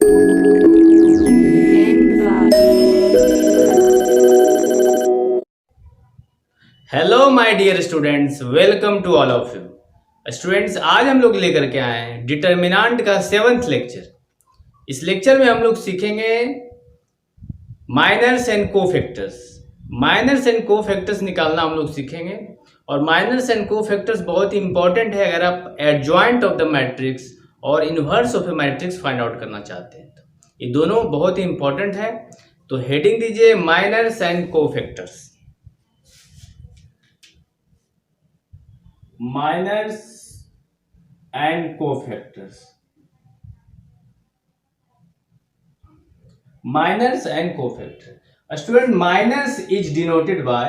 Hello my dear students, welcome to all of you students. आज हम लोग लेकर के आए हैं डिटर्मिनेंट का 7th लेक्चर। इस लेक्चर में हम लोग सीखेंगे minors and cofactors. Minors and cofactors निकालना हम लोग सीखेंगे, और माइनर्स एंड कोफैक्टर्स बहुत ही इंपॉर्टेंट है अगर आप एडजॉइंट ऑफ द मैट्रिक्स और inverse of A matrix find out करना चाहते हैं। तो ये दोनों बहुत ही इंपॉर्टेंट है। तो हेडिंग दीजिए minors and cofactors. Minors and cofactors. Minors and cofactors. A student, minors is denoted by,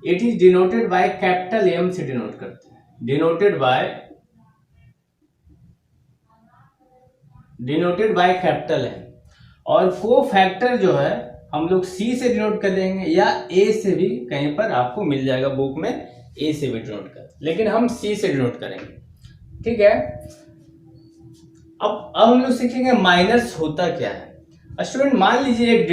it is denoted by capital M से denote करते हैं, denoted by capital M। और कोफैक्टर जो है हम लोग C से डिनोट कर देंगे, या A से भी कहीं पर आपको मिल जाएगा बुक में, A से भी डिनोट कर, लेकिन हम C से डिनोट करेंगे। ठीक है। अब हम लोग सीखेंगे माइनर्स होता क्या है। स्टूडेंट, मान लीजिए एक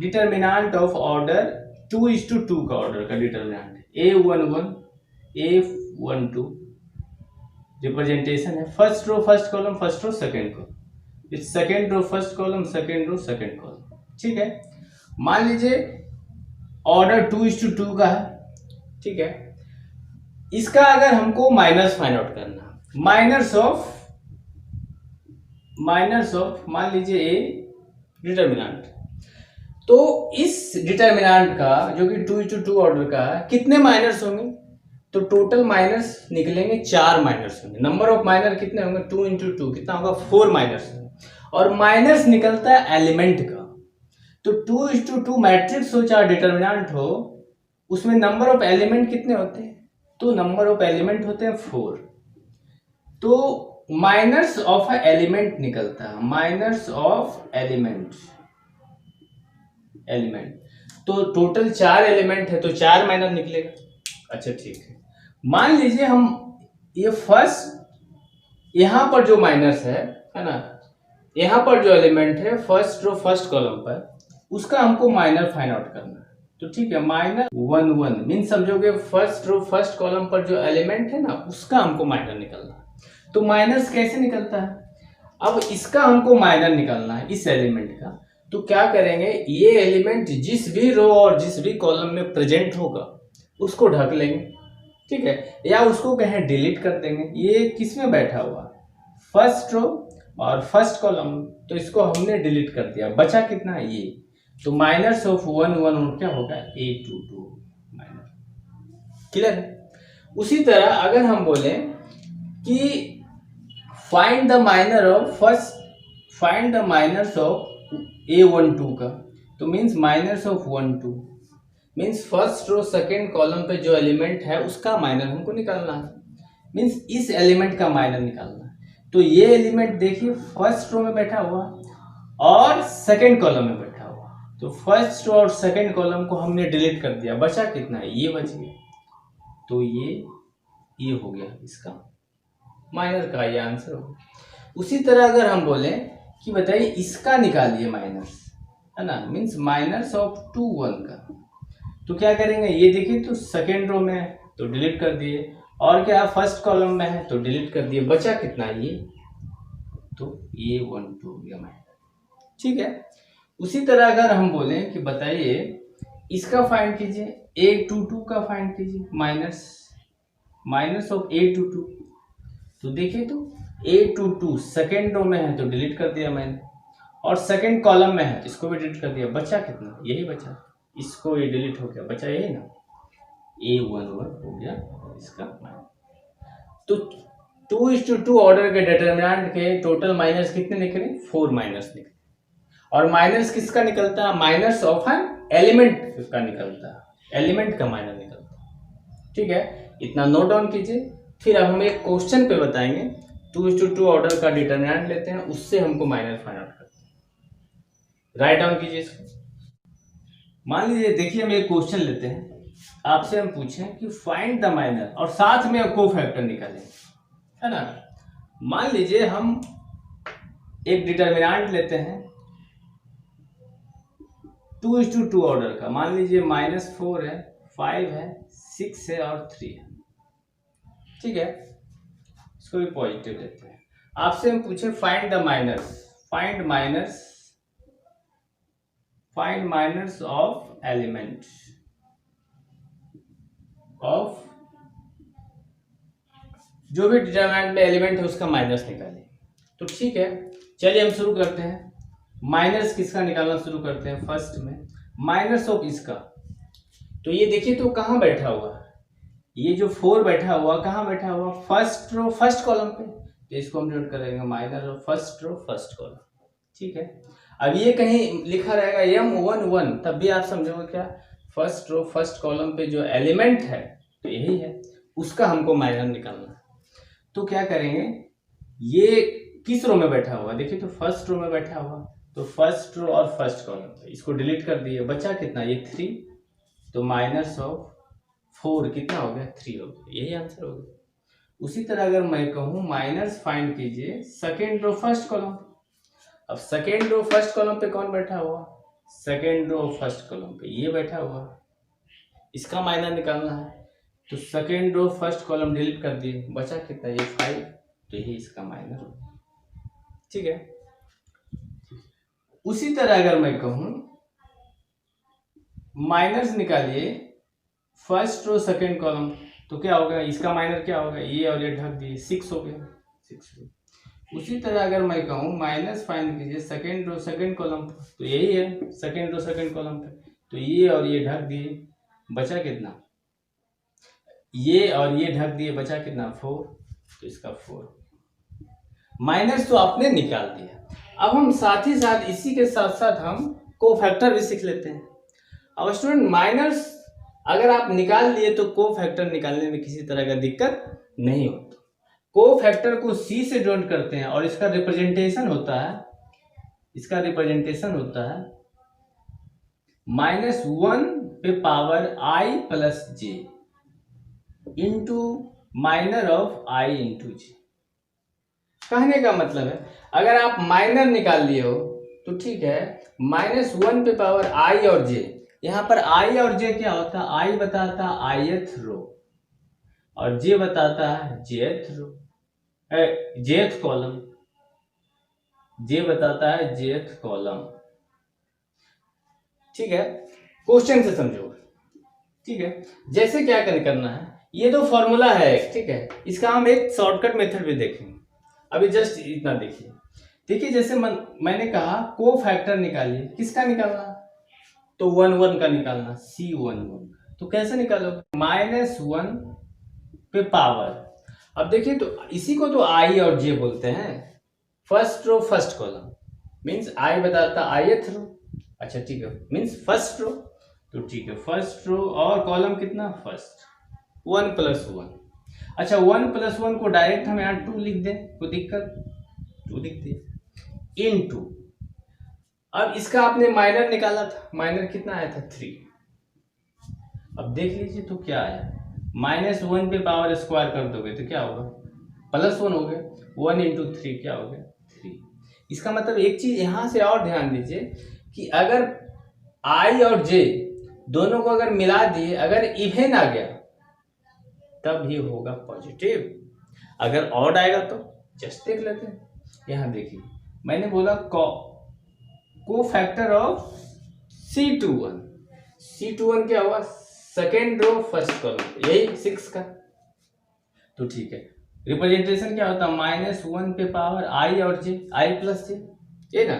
डिटर्मिनेंट ऑफ ऑर्डर 2:2 का ऑर्डर का डिटर्मिनेंट A11 A12 रिप्रेजेंटेशन है। First row first column, first row second column, second row first column, second row second column. ठीक है। मान लीजिए ऑर्डर 2:2 का है। ठीक है। इसका अगर हमको माइनस फाइंड आउट करना, माइनस ऑफ मान लीजिए ए डिटर्मिनेंट, तो इस डिटर्मिनेंट का जो कि 2:2 ऑर्डर का है, कितने माइनर्स होंगे? तो टोटल माइनर्स निकलेंगे 4 माइनर्स होंगे। नंबर ऑफ माइनर कितने होंगे? 2 × 2 कितना होगा? 4 माइनर्स। और माइनर्स निकलता है एलिमेंट का। तो 2:2 मैट्रिक्स हो चाहे डिटर्मिनेंट हो, उसमें नंबर ऑफ एलिमेंट कितने होते हैं? तो नंबर ऑफ एलिमेंट होते हैं 4। तो माइनर्स ऑफ एलिमेंट निकलता है, माइनर्स ऑफ एलिमेंट। तो टोटल 4 एलिमेंट है, तो 4 माइनर निकलेगा। अच्छा, ठीक है। मान लीजिए हम ये फर्स्ट, यहां पर जो माइनर्स है ना, यहां पर जो एलिमेंट है फर्स्ट रो फर्स्ट कॉलम पर, उसका हमको माइनर फाइंड आउट करना है। तो ठीक है, माइनर 1 1 मीन समझोगे फर्स्ट रो फर्स्ट कॉलम पर जो एलिमेंट है ना, उसका हमको माइनर निकालना है। तो माइनर्स कैसे निकलता है? अब इसका हमको माइनर निकालना है, इस एलिमेंट का। तो क्या करेंगे, ये एलिमेंट जिस भी रो और जिस भी कॉलम में प्रेजेंट होगा उसको ढक लेंगे। ठीक है, या उसको कहें डिलीट कर देंगे। ये किस में बैठा हुआ? फर्स्ट रो और फर्स्ट कॉलम, तो इसको हमने डिलीट कर दिया। बचा कितना? ये। तो माइनर्स ऑफ 1 1 क्या होगा? A22 minor. क्लियर है? उसी तरह अगर हम बोले कि find the minor of first, find the minors of A12 का, तो means minors of 1 2 means first row second column पे जो एलिमेंट है उसका माइनर हमको निकालना है, मींस इस एलिमेंट का माइनर निकालना है। तो ये एलिमेंट देखिए फर्स्ट रो में बैठा हुआ और सेकंड कॉलम में बैठा हुआ, तो फर्स्ट रो और सेकंड कॉलम को हमने डिलीट कर दिया। बचा कितना? ये बच गया। तो ये हो गया इसका माइनर का, ये आंसर हो गया। उसी तरह अगर हम बोले कि बताइए इसका निकालिए माइनर्स, है ना, मींस माइनर्स ऑफ 2 1 का, तो क्या करेंगे? ये देखिए, तो सेकेंड रो में है तो डिलीट कर दिए, और क्या फर्स्ट कॉलम में है तो डिलीट कर दिए। बचा कितना? ये। तो ये 1 2 हो गया माइनर। ठीक है। उसी तरह अगर हम बोले कि बताइए इसका फाइंड कीजिए, A22 का फाइंड कीजिए, माइनस ऑफ A22। तो देखिए, तो A22 सेकेंड रो में है तो डिलीट कर दिया मैंने, और सेकेंड कॉलम में है इसको भी डिलीट कर दिया। बचा कितना? यही बचा। इसको ये डिलीट हो गया, बचा यही ना, A11 हो गया इसका माइनर। तो 2:2 ऑर्डर के डिटर्मिनेंट के टोटल माइनर्स कितने निकले? 4 माइनर्स निकले। और माइनर्स किसका निकलता है? माइनर्स ऑफ एन एलिमेंट का निकलता है, एलिमेंट का माइनर निकलता है। ठीक है, इतना नोट डाउन कीजिए। फिर अब हम एक क्वेश्चन पे बताएंगे, 2:2 ऑर्डर का डिटर्मिनेंट लेते हैं, उससे हमको माइनर फाइंड आउट करते हैं। राइट डाउन कीजिए इसको। मान लीजिए, देखिए हम एक क्वेश्चन लेते हैं, आपसे हम पूछें कि फाइंड द माइनर, और साथ में कोफैक्टर निकालें, है ना। मान लीजिए हम एक डिटर्मिनेंट लेते हैं 2:2 ऑर्डर का, मान लीजिए -4 है, 5 है, 6 है और 3 है, ठीक है, इसको भी पॉजिटिव लेते हैं। आपसे हम पूछे find the minors, find minors of element of, जो भी डिटरमिनेंट में एलिमेंट है उसका माइनस निकालिए। तो ठीक है, चलिए हम शुरू करते हैं। माइनस किसका निकालना शुरू करते हैं। फर्स्ट में माइनस ऑफ इसका, तो ये देखिए तो कहाँ बैठा हुआ है, ये जो 4 बैठा हुआ कहाँ बैठा हुआ, फर्स्ट रो फर्स्ट कॉलम पे, तो इसको हम नोट करेंगे minors of first row first column, ठीक है। अब ये कहीं लिखा रहेगा M11, तब भी आप समझोगे क्या, फर्स्ट रो फर्स्ट कॉलम पे जो एलिमेंट है तो यही है, उसका हमको माइनस निकालना है। तो क्या करेंगे, ये किस रो में बैठा हुआ, देखिए तो फर्स्ट रो में बैठा हुआ, तो फर्स्ट रो और फर्स्ट कॉलम, इसको डिलीट कर दिए, बचा कितना, ये 3, तो माइनस ऑफ 4 कितना हो गया, 3 हो गया, यही आंसर हो गया। उसी तरह अगर मैं कहूँ माइनस फाइंड कीजिए सेकेंड रो फर्स्ट कॉलम, अब सेकेंड रो फर्स्ट कॉलम पे कौन बैठा हुआ, सेकेंड रो फर्स्ट कॉलम पे ये बैठा हुआ, इसका माइनस निकालना है, तो second row first column delete कर दिए, बचा कितना, ये 5, तो यही इसका माइनस होगा, ठीक है। उसी तरह अगर मैं कहूं माइनस निकालिए फर्स्ट रो सेकेंड कॉलम, तो क्या होगा, इसका माइनस क्या होगा, ये और ये ढक दिए, 6 हो गया, 6 हो। उसी तरह अगर मैं कहूं माइनस फाइंड कीजिए सेकेंड रो सेकेंड कॉलम, तो यही है सेकेंड रो सेकेंड कॉलम पे, तो ये और ये ढक दिए, बचा कितना, ये और ये ढक दिए, बचा कितना, 4, तो इसका 4। माइनस तो आपने निकाल दिया, अब हम साथ ही साथ इसी के साथ साथ हम कोफैक्टर भी सीख लेते हैं। अब स्टूडेंट माइनस अगर आप निकाल लिए तो कोफैक्टर निकालने में किसी तरह का दिक्कत नहीं होता। कोफैक्टर को सी से डिनोट करते हैं और इसका रिप्रेजेंटेशन होता है, -1 पे power i plus j into minor of i into j. कहने का मतलब है अगर आप माइनर निकाल लिए हो तो ठीक है, -1 पे पावर i और j, यहाँ पर i और j क्या होता है, i बताता है ith रो और j बताता है jth रो, jth कॉलम, j बताता है jth कॉलम, ठीक है। क्वेश्चन से समझो, ठीक है। जैसे क्या करना है, ये तो फॉर्मूला है, ठीक है, इसका हम एक शॉर्टकट मेथड भी देखेंगे, अभी जस्ट इतना देखिए। देखिए जैसे मैंने कहा को फैक्टर निकालिए, किसका निकालना, तो 1 का निकालना, C11, तो कैसे निकालोगे, -1 पे पावर, अब देखिए तो इसी को तो i और j बोलते हैं, first row first column means i बताता ith रो, अच्छा ठीक है, मीन्स फर्स्ट रो, तो ठीक है फर्स्ट रो और कॉलम कितना, फर्स्ट, 1 + 1, अच्छा 1 + 1 को डायरेक्ट हम यहाँ 2 लिख दें, कोई दिक्कत, 2 लिख दिए, इनटू, अब इसका आपने माइनर निकाला था, माइनर कितना आया था, 3, अब देख लीजिए तो क्या आया, -1 पे पावर स्क्वायर कर दोगे तो क्या होगा, +1 हो गया, 1 × 3 क्या हो गया, 3। इसका मतलब एक चीज यहां से और ध्यान दीजिए कि अगर i और j दोनों को अगर मिला दिए, अगर इवेन आ गया तब ही होगा पॉजिटिव, अगर ऑड आएगा तो जस्ट देख लेते हैं। यहां देखिए मैंने बोला को फैक्टर ऑफ C21 क्या हुआ, सेकेंड रो फर्स्ट कॉलम, यही 6 का, तो ठीक है रिप्रेजेंटेशन क्या होता है, -1 पे पावर i और j, i + j, ये ना,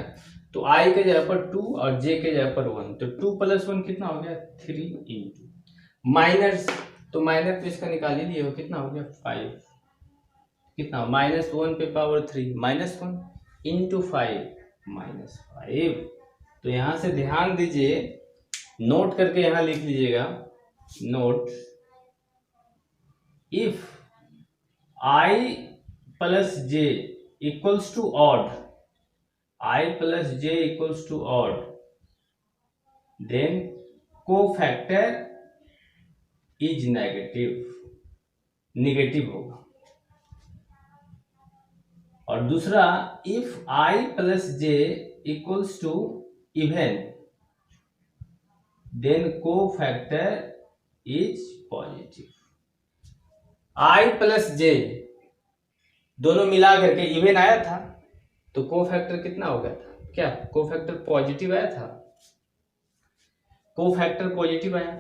तो i के जगह पर 2 और j के जगह पर 1, तो 2 + 1 कितना हो गया, 3 इंटू माइनस, तो माइनस तो इसका निकाल ही लिए हो, कितना हो गया 5, कितना -1 पे पावर 3 -1 इंटू 5 -5, तो यहां से ध्यान दीजिए, नोट करके यहां लिख लीजिएगा, note if i + j equals to odd, i + j equals to odd, then cofactor is negative होगा, और दूसरा if i plus j equals to even then cofactor is positive. I plus j दोनों मिला करके इवन आया था तो cofactor कितना हो गया था, क्या कोफैक्टर पॉजिटिव आया था, कोफैक्टर पॉजिटिव आया।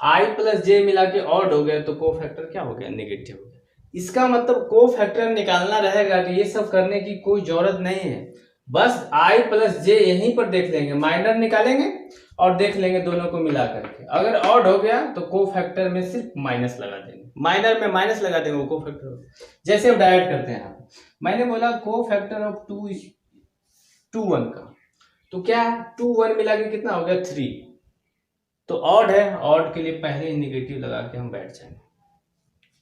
आई प्लस जे मिला के ऑड हो गया तो कोफैक्टर क्या हो गया, नेगेटिव हो गया। इसका मतलब कोफैक्टर निकालना रहेगा तो ये सब करने की कोई जरूरत नहीं है, बस आई प्लस जे यहीं पर देख लेंगे, माइनर निकालेंगे और देख लेंगे दोनों को मिला करके। अगर ऑड हो गया तो कोफैक्टर में सिर्फ माइनस लगा देंगे, माइनर में माइनस लगा देंगे वो कोफैक्टर। जैसे हम डायरेक्ट करते हैं यहाँ मैंने बोला कोफैक्टर ऑफ 2 1 का, तो क्या 2 1 मिला के कितना हो गया 3, तो ऑड है, ऑड के लिए पहले ही निगेटिव लगा के हम बैठ जाएंगे।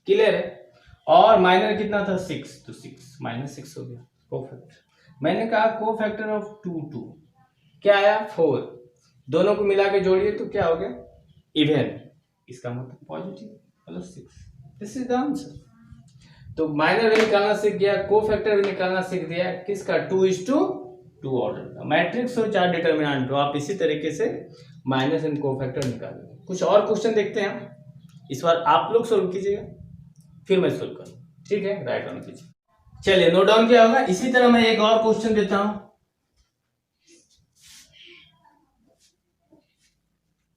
क्लियर है। और माइनर कितना था 6, तो 6 -6 हो गया कोफैक्टर। मैंने कहा कोफैक्टर ऑफ 2 2 क्या आया 4, दोनों को मिला के जोड़िए तो क्या हो गया इवन, इसका मतलब positive +6। This is the answer. तो माइनर भी निकालना सीख गया, कोफैक्टर भी निकालना सीख दिया, किसका 2:2 ऑर्डर का। मैट्रिक्स हो 4 डिटर्मिनेंट हो, आप इसी तरीके से माइनस एंड कोफैक्टर निकालेंगे। कुछ और क्वेश्चन देखते हैं, इस बार आप लोग सोल्व कीजिएगा फिर मैं सोल्व करूँ, ठीक है। राइट डाउन कीजिए। चलिए नोट डाउन क्या होगा। इसी तरह मैं एक और क्वेश्चन देता हूं,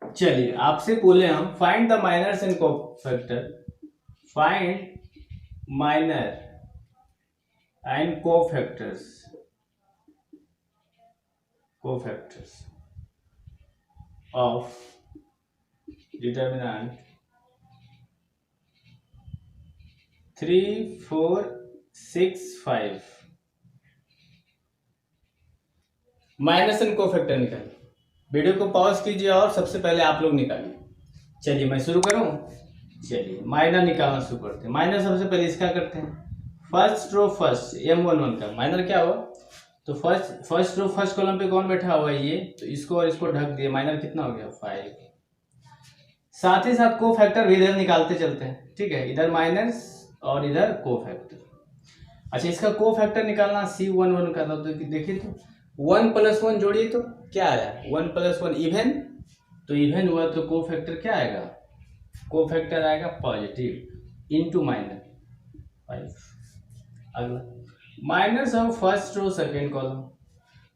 चलिए आपसे बोले हम find the minors and cofactor, find minor and cofactors of determinant 3 4 6 5। Minors and cofactor निकालिए। वीडियो को पॉज कीजिए और सबसे पहले आप लोग निकालिए। चलिए मैं शुरू करूं। चलिए माइनर निकालना शुरू करते हैं। माइनर सबसे पहले इसका करते हैं, फर्स्ट रो फर्स्ट M11 का माइनर क्या हुआ, तो फर्स्ट रो फर्स्ट कॉलम पे कौन बैठा हुआ है ये, तो इसको और इसको ढक दिए, माइनर कितना हो गया 5। साथ ही साथ कोफैक्टर भी इधर निकालते चलते हैं, ठीक है, इधर माइनस और इधर कोफैक्टर। अच्छा इसका कोफैक्टर निकालना C11 का था, तो देखिए तो 1 + 1 जोड़िए तो क्या आया 1 + 1 इवन, तो इवन हुआ तो कोफैक्टर क्या आएगा, कोफैक्टर आएगा पॉजिटिव इनटू माइनस 5। अगला minors of first row second column,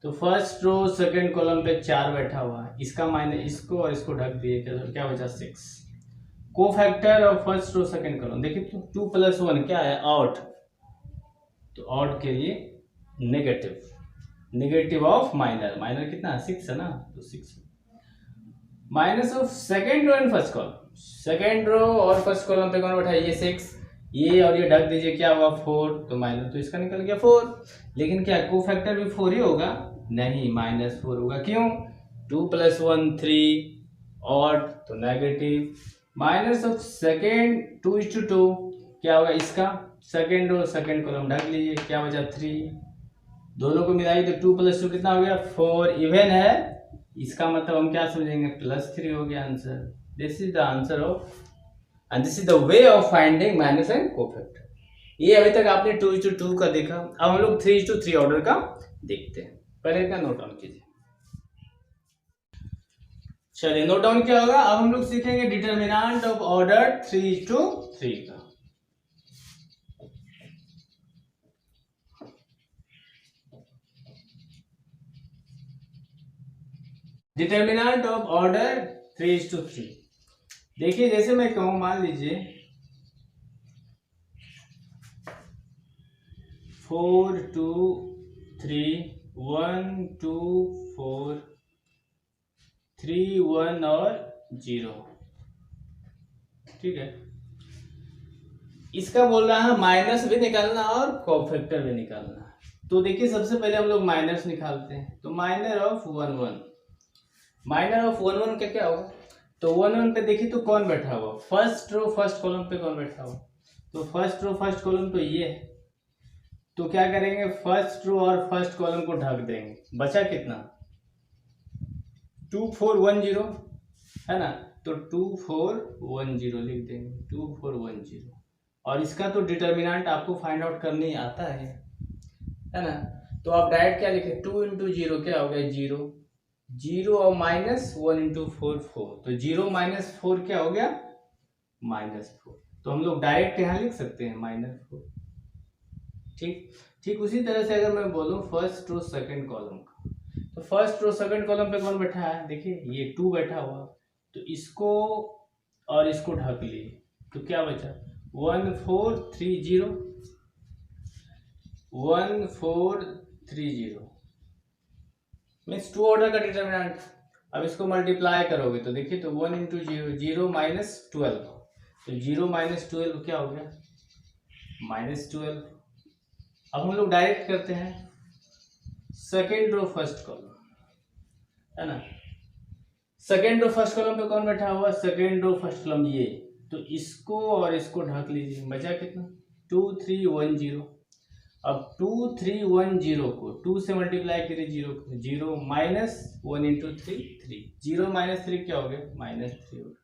तो फर्स्ट रो सेकंड कॉलम पे 4 बैठा हुआ है, इसका माइनस इसको और इसको ढक दिए तो क्या बचा 6। Cofactor of first row second column देखिए तो 2 + 1 क्या है ऑड, तो ऑड के लिए नेगेटिव ऑफ माइनर, माइनर कितना 6 है ना, तो 6। Minors of second row and first column, second row और फर्स्ट कॉलम पे कौन बैठा है ये 6, ये और ये ढक दीजिए क्या हुआ 4, तो माइनर तो इसका निकल गया 4। लेकिन क्या कोफैक्टर भी 4 ही होगा, नहीं -4 होगा, क्यों 2 + 1 3 ऑड तो नेगेटिव। माइनस ऑफ सेकेंड 2:2 क्या होगा इसका, सेकेंड रो सेकेंड कॉलम ढक लीजिए क्या बचा 3, दोनों को मिलाइए तो 2 + 2 कितना हो गया 4, इवन है, इसका मतलब हम क्या समझेंगे +3 हो गया answer. This is the answer of and this is the way of finding minus and cofactor. ये अभी तक आपने 2:2 का देखा, अब हम लोग 3:3 ऑर्डर का देखते हैं। पहले इतना नोट डाउन कीजिए। चलिए नोट डाउन क्या होगा, अब हम लोग सीखेंगे डिटर्मिनेंट ऑफ ऑर्डर 3:3 का। डिटर्मिनेंट ऑफ ऑर्डर 3:3, देखिए जैसे मैं कहूं मान लीजिए 4 2 3 1 2 4 3 1 और 0, ठीक है। इसका बोल रहा है माइनस भी निकालना और कोफैक्टर भी निकालना। तो देखिए सबसे पहले हम लोग माइनस निकालते हैं, तो माइनर ऑफ 1 1, माइनर ऑफ 1 1 क्या होगा, तो 1 1 पे देखिए तो कौन बैठा हुआ, फर्स्ट रो फर्स्ट कॉलम पे कौन बैठा हुआ, तो फर्स्ट रो फर्स्ट कॉलम तो ये है, तो क्या करेंगे फर्स्ट रो और फर्स्ट कॉलम को ढक देंगे, बचा कितना 2 4 1 0 है ना, तो 2 4 1 0 लिख देंगे 2 4 1 0। और इसका तो डिटर्मिनेंट आपको फाइंड आउट करने आता है, है ना। तो आप डायरेक्ट क्या लिखे, 2 इंटू जीरो क्या हो गया, जीरो, जीरो और माइनस 1 इंटू 4 4, तो जीरो माइनस 4 क्या हो गया, -4। तो हम लोग डायरेक्ट यहाँ लिख सकते हैं -4। ठीक ठीक उसी तरह से अगर मैं बोलूँ फर्स्ट रो सेकंड कॉलम का, तो फर्स्ट रो सेकंड कॉलम पे कौन बैठा है, देखिए ये 2 बैठा हुआ, तो इसको और इसको ढक लिए, तो क्या बचा 1 4 3 0, 1 4 3 0 मीन्स 2 ऑर्डर का डिटर्मिनेंट। अब इसको मल्टीप्लाई करोगे तो देखिए, तो 1 इंटू जीरो, जीरो माइनस 12, तो जीरो माइनस 12 क्या हो गया, -12। अब हम लोग डायरेक्ट करते हैं सेकेंड रो फर्स्ट कॉलम, है ना। सेकेंड रो फर्स्ट कॉलम पे कौन बैठा हुआ, सेकेंड रो फर्स्ट कॉलम ये, तो इसको और इसको ढक लीजिए, बचा कितना 2 3 1 0। अब 2 3 1 0 को 2 से मल्टीप्लाई करिए, जीरो को, zero minus 1 into 3 3, zero minus 3 क्या हो गया, -3 हो गया।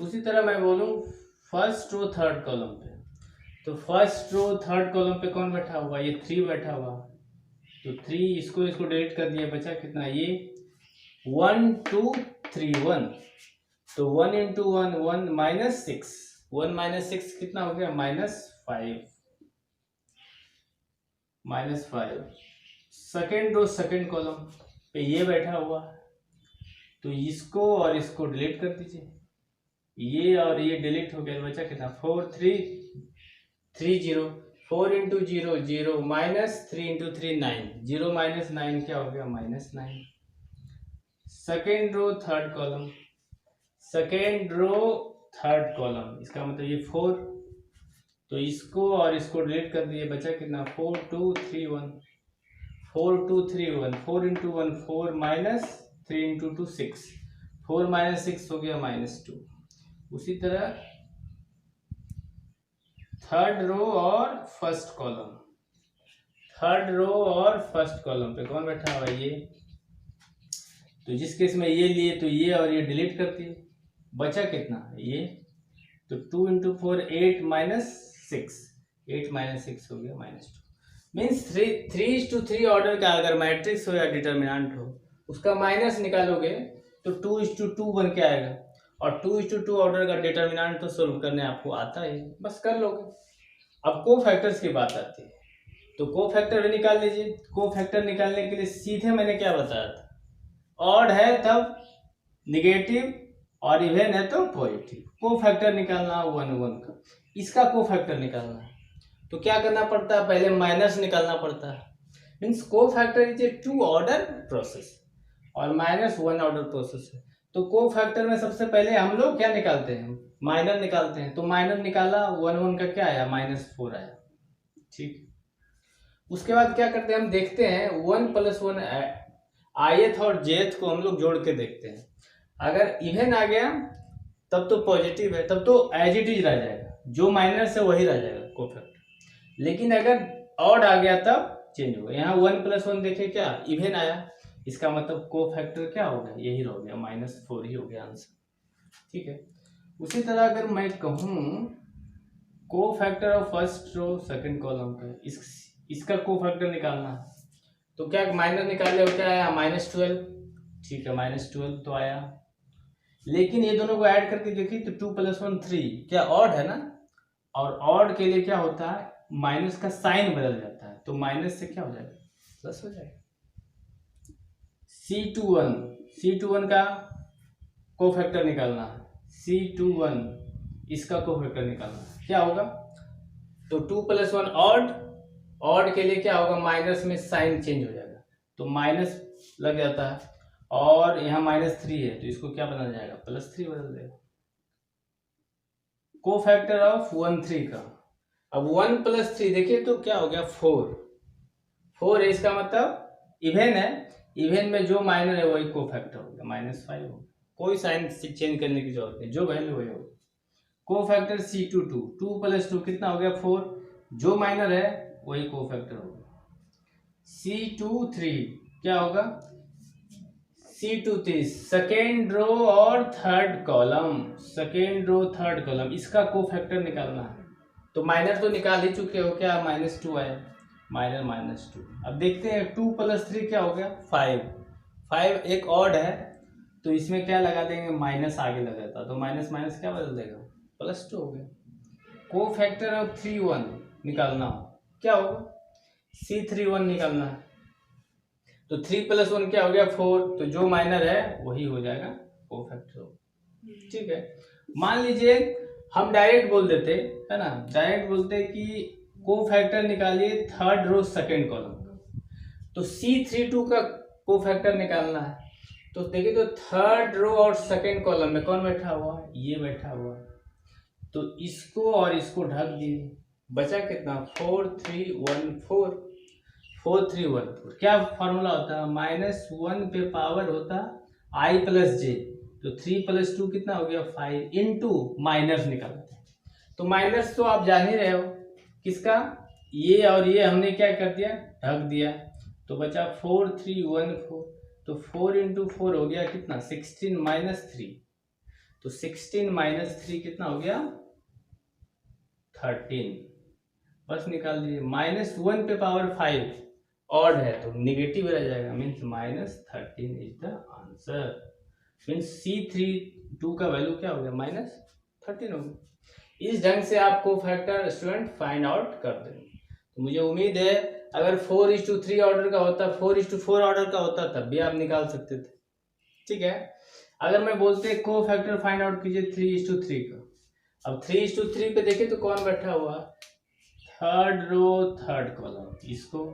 उसी तरह मैं बोलूँ फर्स्ट रो थर्ड कॉलम पे, तो फर्स्ट रो थर्ड कॉलम पे कौन बैठा हुआ, ये 3 बैठा हुआ, तो 3 इसको डिलीट कर दिया, बचा कितना, ये 1 2 3 1, तो 1 इंटू 1 1 -6, 1 -6 कितना हो गया, -5। सेकेंड रो सेकेंड कॉलम पे ये बैठा हुआ, तो इसको और इसको डिलीट कर दीजिए, ये और ये डिलीट हो गया, बचा कितना 4 3 3 0, 4 into zero zero, -3 into 3 9, zero minus 9 क्या हो गया, -9। Second row third column, second row third column, इसका मतलब ये 4, तो इसको और इसको डिलीट कर दिए, बचा कितना 4 2 3 1, 4 2 3 1, 4 इंटू 1 4 माइनस 3 इंटू 2 6, 4 -6 हो गया -2। उसी तरह थर्ड रो और फर्स्ट कॉलम, थर्ड रो और फर्स्ट कॉलम पे कौन बैठा हुआ है, ये, तो जिस केस में ये लिए तो ये और ये डिलीट कर दिए, बचा कितना ये, तो 2 इंटू 4 8 -6, 8 -6 हो गया -2। मीन्स 3:3 ऑर्डर का अगर मैट्रिक्स हो या डिटर्मिनेंट हो, उसका माइनस निकालोगे तो 2:2 बन के आएगा, और 2:2 ऑर्डर का डिटर्मिनेंट तो सोल्व करने आपको आता है, बस कर लोगे। अब को फैक्टर्स की बात आती है, तो को फैक्टर भी निकाल लीजिए। को फैक्टर निकालने के लिए सीधे मैंने क्या बताया था, ऑड है तब निगेटिव और इवन है तो पॉजिटिव। को फैक्टर निकालना 1 1 का, इसका को फैक्टर निकालना है तो क्या करना पड़ता है, पहले माइनस निकालना पड़ता है। मीन्स को factor is a 2 order process और माइनस 1 ऑर्डर प्रोसेस है। तो को फैक्टर में सबसे पहले हम लोग क्या निकालते हैं, माइनर निकालते हैं। तो माइनर निकाला, 1 1 का क्या आया, -4 आया। ठीक, उसके बाद क्या करते हैं, हम देखते हैं 1 + 1 ith और jth को हम लोग जोड़ के देखते हैं। अगर इवन आ गया तब तो पॉजिटिव है, तब तो एज इट इज रह जाएगा, जो माइनर से वही रह जाएगा को फैक्टर। लेकिन अगर ऑड आ गया तब चेंज होगा। यहाँ 1 + 1 देखे क्या इवन आया, इसका मतलब को फैक्टर क्या हो गया, यही रह गया, -4 ही हो गया आंसर। ठीक है, उसी तरह अगर मैं कहूँ cofactor of first row second column का, इसका को फैक्टर निकालना है तो क्या माइनर निकाले हो, क्या आया -12। ठीक है, -12 तो आया। लेकिन ये दोनों को ऐड करके देखिए तो 2 + 1 3, क्या ऑड है ना, और ऑड के लिए क्या होता है, माइनस का साइन बदल जाता है, तो माइनस से क्या हो जाएगा, प्लस हो जाएगा। C21 का को फैक्टर निकालना है, C21 इसका को फैक्टर निकालना है, क्या होगा, तो 2 + 1 ऑड, ऑड के लिए क्या होगा, माइनस में साइन चेंज हो जाएगा, तो माइनस लग जाता है, और यहाँ -3 है तो इसको क्या बदल जाएगा, +3 बदल देगा। को फैक्टर ऑफ 1 3 का, अब 1 + 3 देखिए तो क्या हो गया, 4 है, इसका मतलब इवन है, इवन में जो माइनर है वही को फैक्टर हो गया, -5 हो गया। कोई साइन चेंज करने की जरूरत नहीं, जो वैल्यू वही होगी। को फैक्टर C22, 2 + 2 कितना हो गया, 4, जो माइनर है वही को फैक्टर होगा। C23 क्या होगा, C23 सेकेंड रो और third column, second row third column, इसका को फैक्टर निकालना है। तो माइनर तो निकाल ही चुके हो, क्या -2 आया, माइनर माइनस 2। अब देखते हैं 2 + 3 क्या हो गया 5। 5 एक ऑड है तो इसमें क्या लगा देंगे माइनस आगे लगा था तो माइनस माइनस क्या बदल देगा +2 हो गया। को फैक्टर ऑफ 3 1 निकालना हो क्या होगा C31 निकालना है तो 3 + 1 क्या हो गया 4 तो जो माइनर है वही हो जाएगा को फैक्टर। ठीक है मान लीजिए हम डायरेक्ट बोल देते है ना डायरेक्ट बोलते कि को फैक्टर निकालिए थर्ड रो सेकंड कॉलम का तो C32 का को फैक्टर निकालना है तो देखिए तो थर्ड रो और सेकंड कॉलम में कौन बैठा हुआ है ये बैठा हुआ है तो इसको और इसको ढक दिए बचा कितना 4 3 1 4 4 3 1 4 क्या फॉर्मूला होता है -1 पे पावर होता I + j तो 3 + 2 कितना हो गया 5 इंटू माइनस निकालते हैं तो माइनस तो आप जान ही रहे हो किसका ये और ये हमने क्या कर दिया ढक दिया तो बचा 4 3 1 4 तो 4 इंटू 4 हो गया कितना 16 - 3 तो 16 - 3 कितना हो गया 13 बस निकाल दीजिए -1 पे पावर 5 ऑड है तो निगेटिव रह जाएगा means -13 is the answer means C32 का वैल्यू क्या हो गया -13 हो गया। इस ढंग से आपको फैक्टर स्टूडेंट फाइंड आउट कर देंगे तो मुझे उम्मीद है अगर 4:3 ऑर्डर का होता 4:4 ऑर्डर का होता तब भी आप निकाल सकते थे। ठीक है अगर मैं बोलते को फैक्टर फाइंड आउट कीजिए 3:3 का अब 3:3 पे देखिए तो कौन बैठा हुआ थर्ड रो थर्ड कॉलम इसको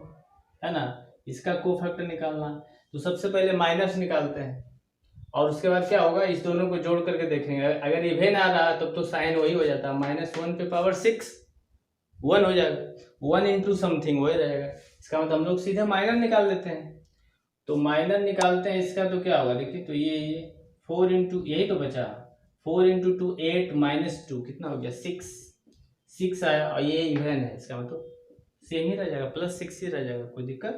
है ना इसका को फैक्टर निकालना तो सबसे पहले माइनस निकालते हैं और उसके बाद क्या होगा इस दोनों को जोड़ करके देखेंगे अगर इवेन आ रहा तब तो साइन वही हो जाता -1 पे पावर 6 1 हो जाएगा 1 इंटू समथिंग वही रहेगा इसका मतलब हम लोग सीधे माइनर निकाल लेते हैं तो माइनर निकालते हैं इसका तो क्या होगा देखिए तो ये 4 इंटू यही तो बचा 4 इंटू 2 8 -2 कितना हो गया 6 आया और ये इवेन है इसका मतलब सेम ही रह जाएगा +6 ही रह जाएगा कोई दिक्कत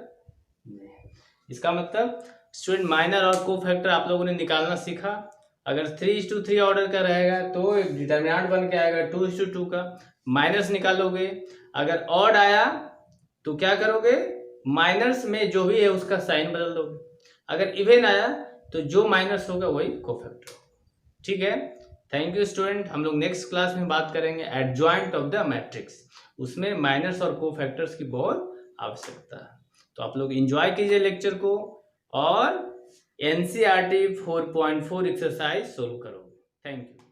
नहीं है। इसका मतलब स्टूडेंट माइनर और को फैक्टर आप लोगों ने निकालना सीखा अगर 3:3 ऑर्डर का रहेगा तो डिटर्मिनेंट बन के आएगा 2:2 का माइनस निकालोगे अगर ऑड आया तो क्या करोगे माइनस में जो भी है उसका साइन बदल दोगे अगर इवेन आया तो जो माइनस होगा वही को फैक्टर होगा। ठीक है थैंक यू स्टूडेंट हम लोग नेक्स्ट क्लास में बात करेंगे एडजॉइंट ऑफ द मैट्रिक्स उसमें माइनस और को फैक्टर्स की बहुत आवश्यकता है तो आप लोग एंजॉय कीजिए लेक्चर को और NCERT 4.4 एक्सरसाइज सोल्व करोगे। Thank you.